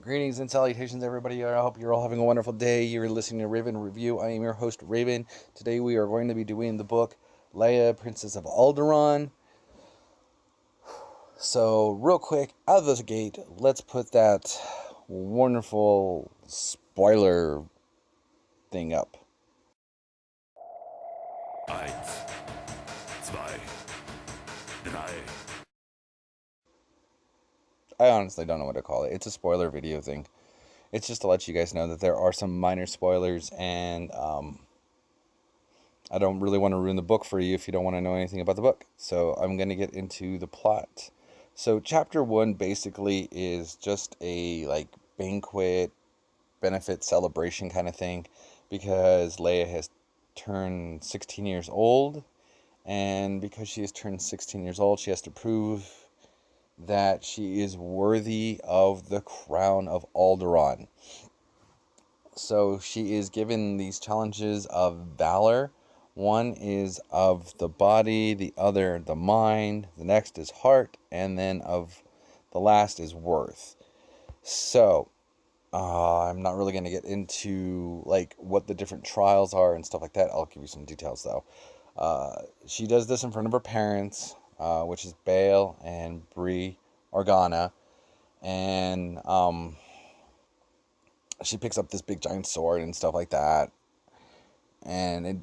Greetings and salutations, everybody. I hope you're all having a wonderful day. You're listening to Raven Review. I am your host, Raven. Today we are going to be doing the book Leia, Princess of Alderaan. So, real quick, out of the gate, let's put that wonderful spoiler thing up. 1, 2, 3. I honestly don't know what to call it. It's a spoiler video thing. It's just to let you guys know that there are some minor spoilers, and I don't really want to ruin the book for you if you don't want to know anything about the book. So I'm going to get into the plot. So chapter 1 basically is just a banquet, benefit celebration kind of thing, because Leia has turned 16 years old, and because she has turned 16 years old, she has to prove that she is worthy of the crown of Alderaan. So she is given these challenges of valor. One is of the body, the other the mind, the next is heart, and then of the last is worth. So I'm not really going to get into what the different trials are and stuff like that. I'll give you some details though. She does this in front of her parents, which is Bail and Leia Organa, and she picks up this big giant sword and stuff like that, and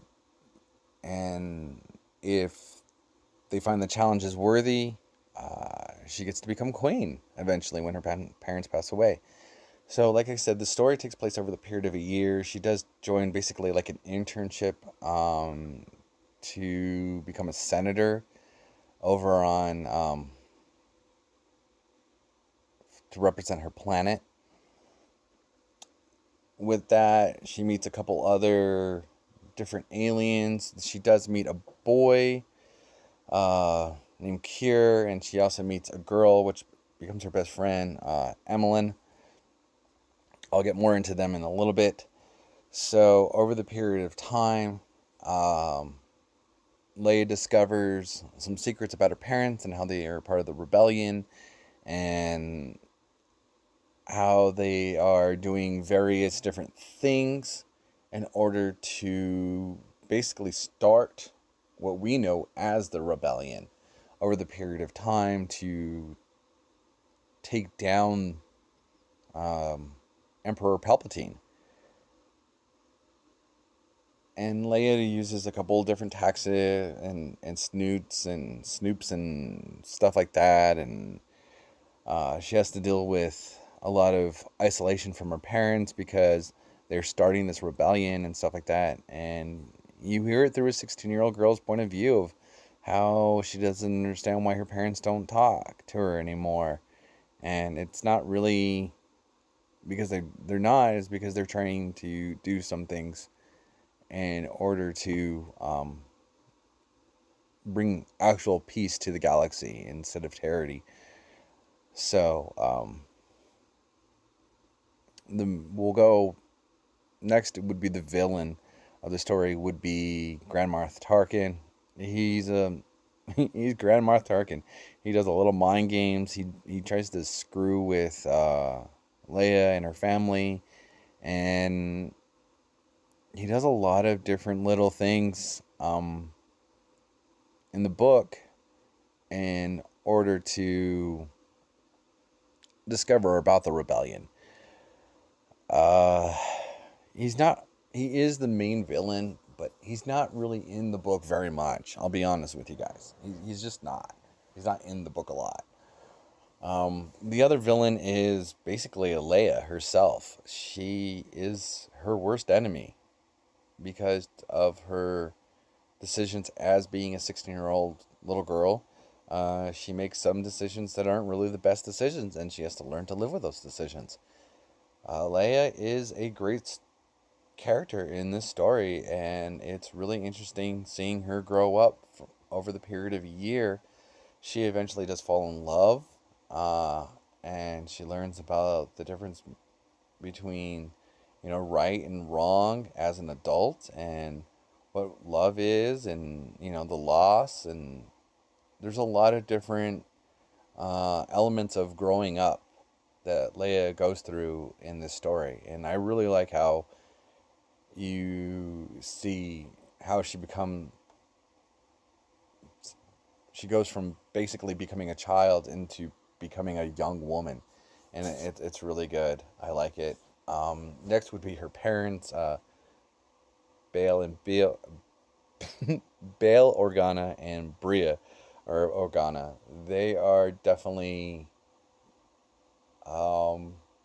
if they find the challenge is worthy, she gets to become queen eventually when her parents pass away. So, like I said, the story takes place over the period of a year. She does join basically like an internship to become a senator over on to represent her planet. With that, she meets a couple other different aliens. She does meet a boy named Kier, and she also meets a girl, which becomes her best friend, Emmeline. I'll get more into them in a little bit. So, over the period of time, Leia discovers some secrets about her parents and how they are part of the rebellion, and how they are doing various different things in order to basically start what we know as the rebellion over the period of time to take down Emperor Palpatine. And Leia uses a couple of different taxes and snoops and stuff like that, and she has to deal with a lot of isolation from her parents because they're starting this rebellion and stuff like that. And you hear it through a 16-year-old girl's point of view of how she doesn't understand why her parents don't talk to her anymore. And it's not really because they're not, it's because they're trying to do some things in order to bring actual peace to the galaxy instead of tyranny. So, we'll go next. It would be the villain of the story would be Grand Moff Tarkin. He's Grand Moff Tarkin. He does a little mind games. He tries to screw with Leia and her family, and he does a lot of different little things in the book in order to discover about the rebellion. Uh, he's not. He is the main villain, but he's not really in the book very much. I'll be honest with you guys. He's just not. He's not in the book a lot. The other villain is basically Leia herself. She is her worst enemy because of her decisions as being a 16-year-old little girl. She makes some decisions that aren't really the best decisions, and she has to learn to live with those decisions. Leia is a great character in this story, and it's really interesting seeing her grow up over the period of a year. She eventually does fall in love, uh, and she learns about the difference between, right and wrong as an adult, and what love is, and the loss, and there's a lot of different elements of growing up that Leia goes through in this story, and I really like how you see how she goes from basically becoming a child into becoming a young woman, and it's really good. I like it. Next would be her parents, Bail and Bail, Bail Organa and Bria, or Organa. They are definitely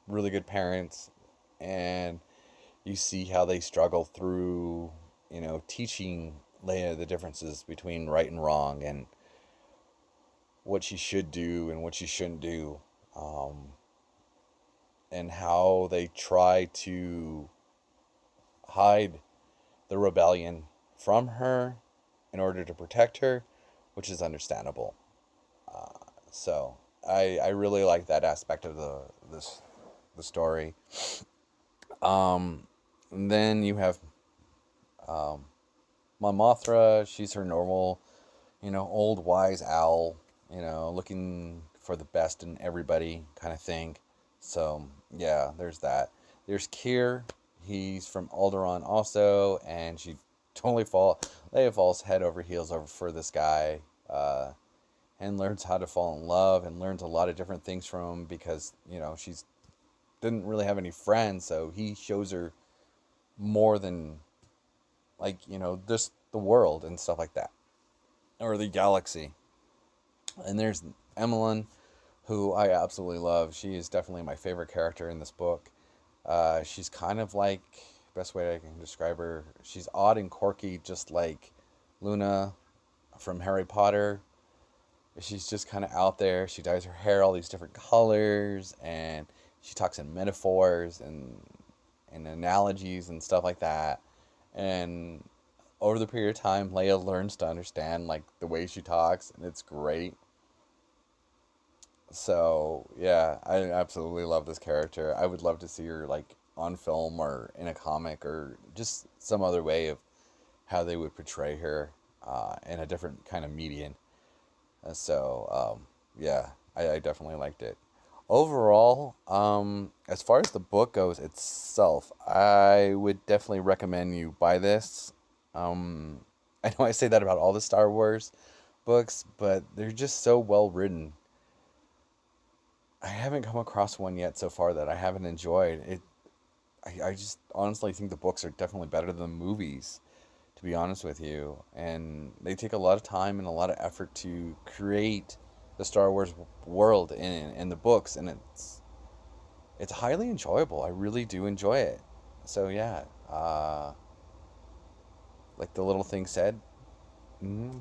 really good parents, and you see how they struggle through, teaching Leia the differences between right and wrong, and what she should do and what she shouldn't do, um, and how they try to hide the rebellion from her in order to protect her, which is understandable. So I really like that aspect of the story. And then you have um, Mon Mothra. She's her normal, old wise owl, looking for the best in everybody kind of thing. So yeah, there's that. There's Kier. He's from Alderaan also, and Leia falls head over heels over for this guy, and learns how to fall in love, and learns a lot of different things from him because she's didn't really have any friends, so he shows her more than, like, just the world and stuff like that, or the galaxy. And there's Emmeline, who I absolutely love. She is definitely my favorite character in this book. She's kind of like, best way I can describe her, she's odd and quirky, just like Luna from Harry Potter. She's just kind of out there. She dyes her hair all these different colors, and she talks in metaphors and analogies and stuff like that. And over the period of time, Leia learns to understand like the way she talks, and it's great. So yeah, I absolutely love this character. I would love to see her like on film or in a comic or just some other way of how they would portray her in a different kind of medium. Yeah, I definitely liked it. Overall, as far as the book goes itself, I would definitely recommend you buy this. I know I say that about all the Star Wars books, but they're just so well written. I haven't come across one yet so far that I haven't enjoyed. I just honestly think the books are definitely better than the movies, to be honest with you. And they take a lot of time and a lot of effort to create the Star Wars world in the books, and it's highly enjoyable. I really do enjoy it. So yeah, like the little thing said,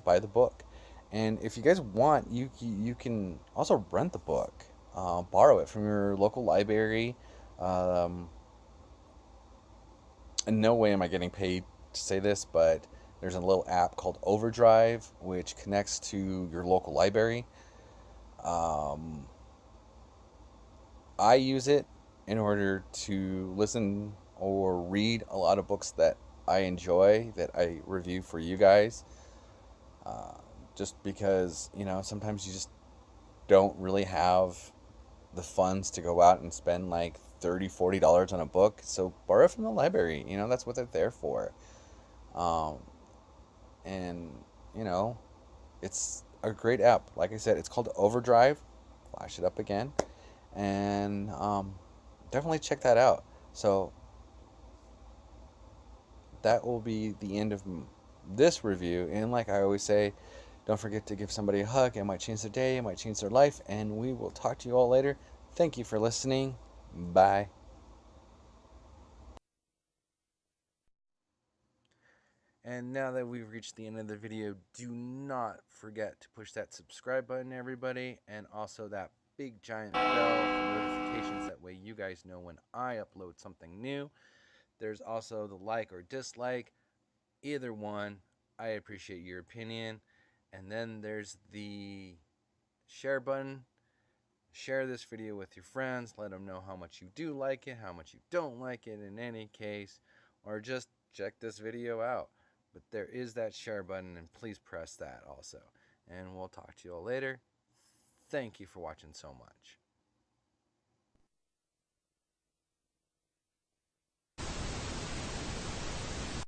buy the book. And if you guys want, you can also rent the book, borrow it from your local library. Um, in no way am I getting paid to say this, but there's a little app called Overdrive which connects to your local library. Um, I use it in order to listen or read a lot of books that I enjoy that I review for you guys. Uh, just because, sometimes you just don't really have the funds to go out and spend like $30, $40 on a book. So borrow from the library. That's what they're there for. Um, and, you know, it's a great app. Like I said, it's called Overdrive. Flash it up again. And definitely check that out. So that will be the end of this review. And like I always say, don't forget to give somebody a hug. It might change their day, it might change their life. And we will talk to you all later. Thank you for listening. Bye. And now that we've reached the end of the video, do not forget to push that subscribe button, everybody, and also that big giant bell for notifications. That way you guys know when I upload something new. There's also the like or dislike. Either one, I appreciate your opinion. And then there's the share button. Share this video with your friends. Let them know how much you do like it, how much you don't like it in any case, or just check this video out. But there is that share button, and please press that also. And we'll talk to you all later. Thank you for watching so much.